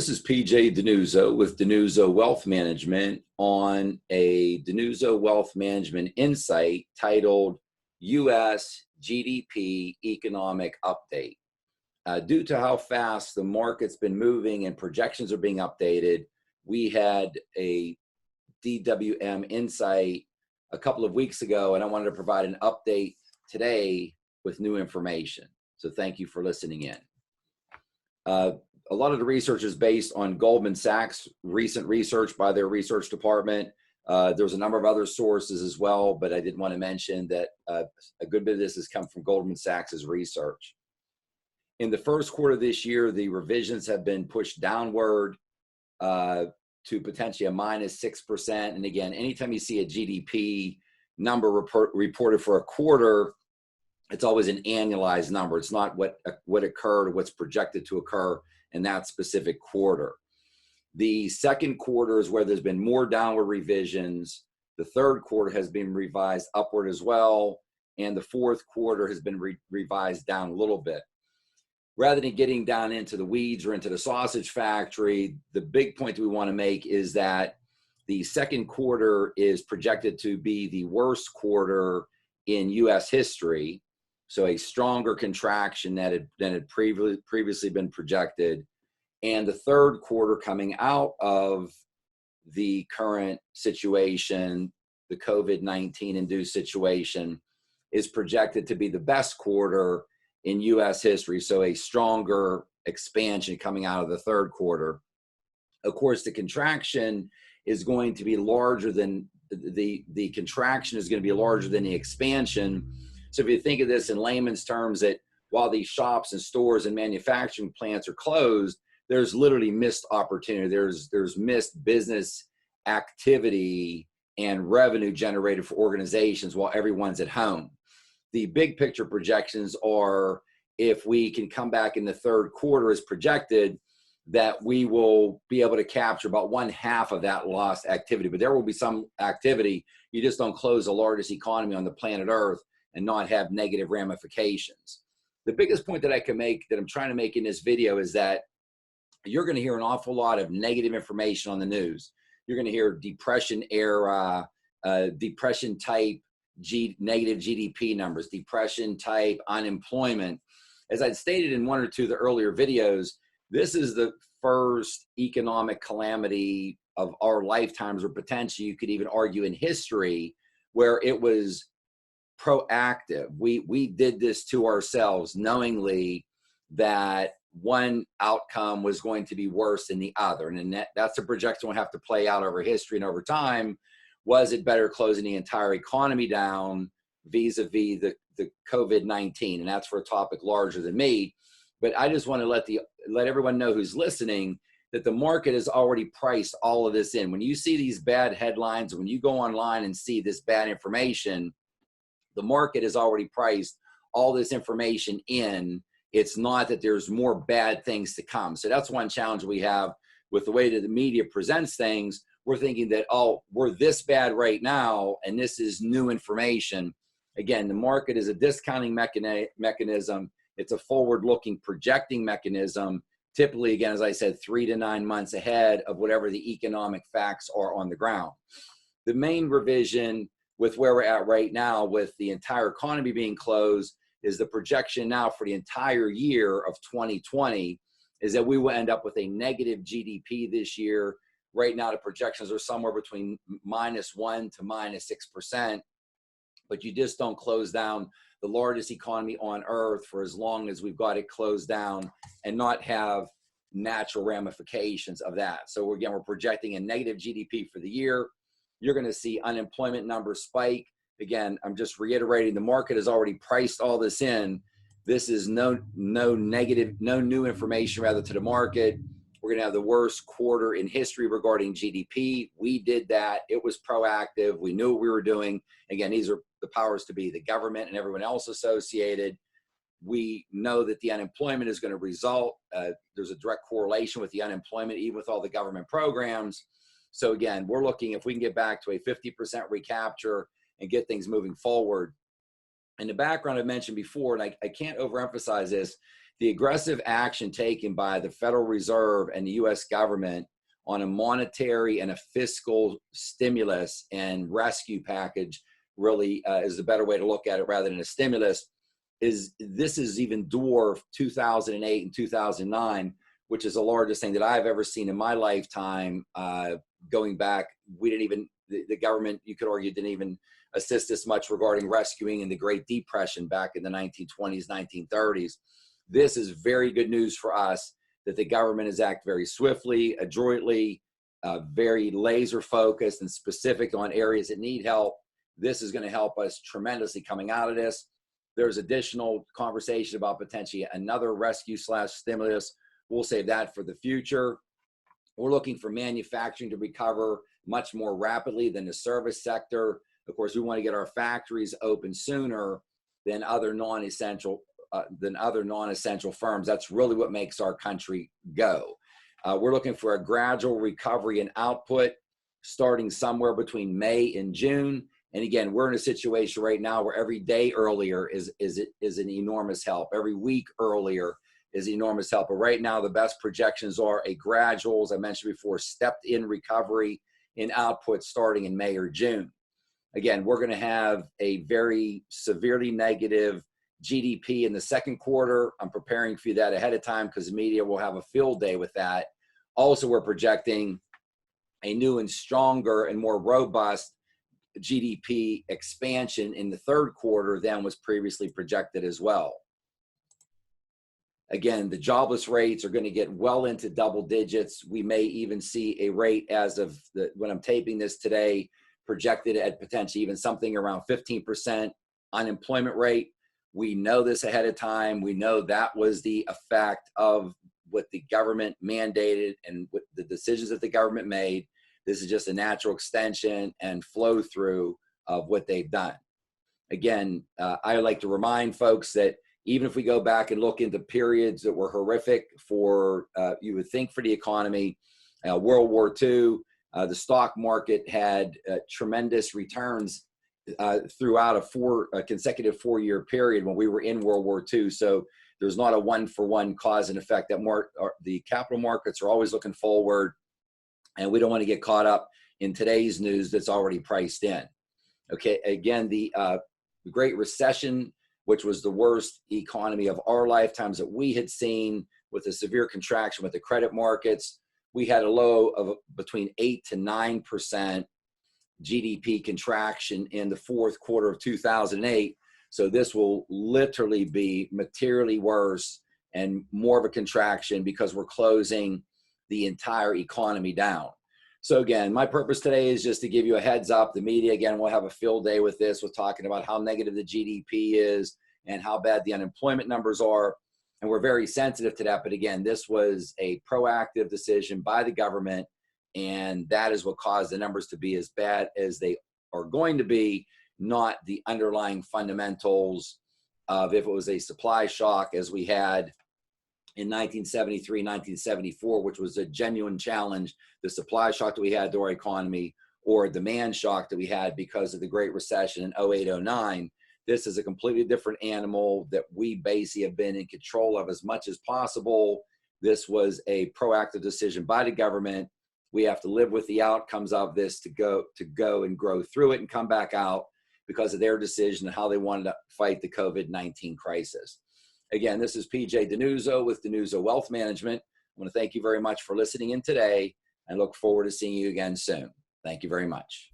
This is PJ Denuzzo with Denuzzo Wealth Management on a Denuzzo Wealth Management Insight titled U.S. GDP Economic Update. Due to how fast the market's been moving and projections are being updated, we had a DWM Insight a couple of weeks ago, and I wanted to provide an update today with new information. So thank you for listening in. A lot of the research is based on Goldman Sachs' recent research by their research department. There's a number of other sources as well, but I did want to mention that a good bit of this has come from Goldman Sachs' research. In the first quarter of this year, the revisions have been pushed downward to potentially a minus 6%. And again, anytime you see a GDP number reported for a quarter, it's always an annualized number. It's not what occurred or what's projected to occur in that specific quarter. The second quarter is where there's been more downward revisions. The third quarter has been revised upward as well. And the fourth quarter has been revised down a little bit. Rather than getting down into the weeds or into the sausage factory, the big point that we want to make is that the second quarter is projected to be the worst quarter in U.S. history. So a stronger contraction than had previously been projected. And the third quarter coming out of the current situation, the COVID-19 induced situation, is projected to be the best quarter in U.S. history. So a stronger expansion coming out of the third quarter. Of course, the contraction is going to be larger than the contraction is going to be larger than the expansion. So if you think of this in layman's terms, that while these shops and stores and manufacturing plants are closed, there's literally missed opportunity. There's missed business activity and revenue generated for organizations while everyone's at home. The big picture projections are, if we can come back in the third quarter as projected, that we will be able to capture about 1/2 of that lost activity. But there will be some activity. You just don't close the largest economy on the planet Earth and not have negative ramifications. The biggest point that I can make, that I'm trying to make in this video, is that you're going to hear an awful lot of negative information on the news. You're going to hear depression era, depression type negative GDP numbers, depression type unemployment. As I'd stated in one or two of the earlier videos, this is the first economic calamity of our lifetimes, or potentially you could even argue in history, where it was proactive. We did this to ourselves knowingly that one outcome was going to be worse than the other. And that's a projection we'll have to play out over history and over time. Was it better closing the entire economy down vis-a-vis the COVID-19? And that's for a topic larger than me. But I just want to let everyone know who's listening that the market has already priced all of this in. When you see these bad headlines, when you go online and see this bad information, the market has already priced all this information in. It's not that there's more bad things to come. So that's one challenge we have with the way that the media presents things. We're thinking that, oh, we're this bad right now, and this is new information. Again, the market is a discounting mechanism. It's a forward-looking projecting mechanism, typically, again, as I said, 3 to 9 months ahead of whatever the economic facts are on the ground. The main revision with where we're at right now, with the entire economy being closed, is the projection now for the entire year of 2020 is that we will end up with a negative GDP this year. Right now, the projections are somewhere between -1% to -6%, but you just don't close down the largest economy on earth for as long as we've got it closed down and not have natural ramifications of that. So again, we're projecting a negative GDP for the year. You're going to see unemployment numbers spike. Again, I'm just reiterating, the market has already priced all this in. This is no new information rather to the market. We're going to have the worst quarter in history regarding GDP. We did that. It was proactive. We knew what we were doing. Again, these are the powers to be, the government and everyone else associated. We know that the unemployment is going to result. There's a direct correlation with the unemployment, even with all the government programs. So again, we're looking, if we can get back to a 50% recapture and get things moving forward. In the background I mentioned before, and I can't overemphasize this, the aggressive action taken by the Federal Reserve and the U.S. government on a monetary and a fiscal stimulus and rescue package really is the better way to look at it rather than a stimulus. This is even dwarfed 2008 and 2009, which is the largest thing that I've ever seen in my lifetime. Going back, the government, you could argue, didn't even assist us much regarding rescuing in the Great Depression back in the 1920s, 1930s. This is very good news for us that the government has acted very swiftly, adroitly, very laser focused and specific on areas that need help. This is going to help us tremendously coming out of this. There's additional conversation about potentially another rescue / stimulus. We'll save that for the future. We're looking for manufacturing to recover much more rapidly than the service sector. Of course, we want to get our factories open sooner than other non-essential firms. That's really what makes our country go. We're looking for a gradual recovery in output starting somewhere between May and June. And again, we're in a situation right now where every day earlier is an enormous help. Every week earlier is enormous help. But right now, the best projections are a gradual, as I mentioned before, stepped in recovery in output starting in May or June. Again, we're going to have a very severely negative GDP in the second quarter. I'm preparing for you that ahead of time because the media will have a field day with that. Also, we're projecting a new and stronger and more robust GDP expansion in the third quarter than was previously projected as well. Again, the jobless rates are going to get well into double digits. We may even see a rate as of when I'm taping this today, projected at potentially even something around 15% unemployment rate. We know this ahead of time. We know that was the effect of what the government mandated and what the decisions that the government made. This is just a natural extension and flow through of what they've done. Again, I like to remind folks that even if we go back and look into periods that were horrific for, you would think for the economy, World War II, the stock market had tremendous returns throughout a consecutive 4-year period when we were in World War II. So there's not a one-for-one cause and effect. The capital markets are always looking forward, and we don't want to get caught up in today's news that's already priced in. Okay, again, the Great Recession, which was the worst economy of our lifetimes that we had seen, with a severe contraction with the credit markets, we had a low of between 8 to 9% GDP contraction in the fourth quarter of 2008. So this will literally be materially worse and more of a contraction because we're closing the entire economy down. So again, my purpose today is just to give you a heads up. The media, again, will have a field day with this. We're talking about how negative the GDP is and how bad the unemployment numbers are. And we're very sensitive to that. But again, this was a proactive decision by the government, and that is what caused the numbers to be as bad as they are going to be, not the underlying fundamentals of if it was a supply shock as we had in 1973, 1974, which was a genuine challenge, the supply shock that we had to our economy, or a demand shock that we had because of the Great Recession in 08, 09. This is a completely different animal that we basically have been in control of as much as possible. This was a proactive decision by the government. We have to live with the outcomes of this to go and grow through it and come back out because of their decision and how they wanted to fight the COVID-19 crisis. Again, this is PJ Denuzzo with Denuzzo Wealth Management. I want to thank you very much for listening in today and look forward to seeing you again soon. Thank you very much.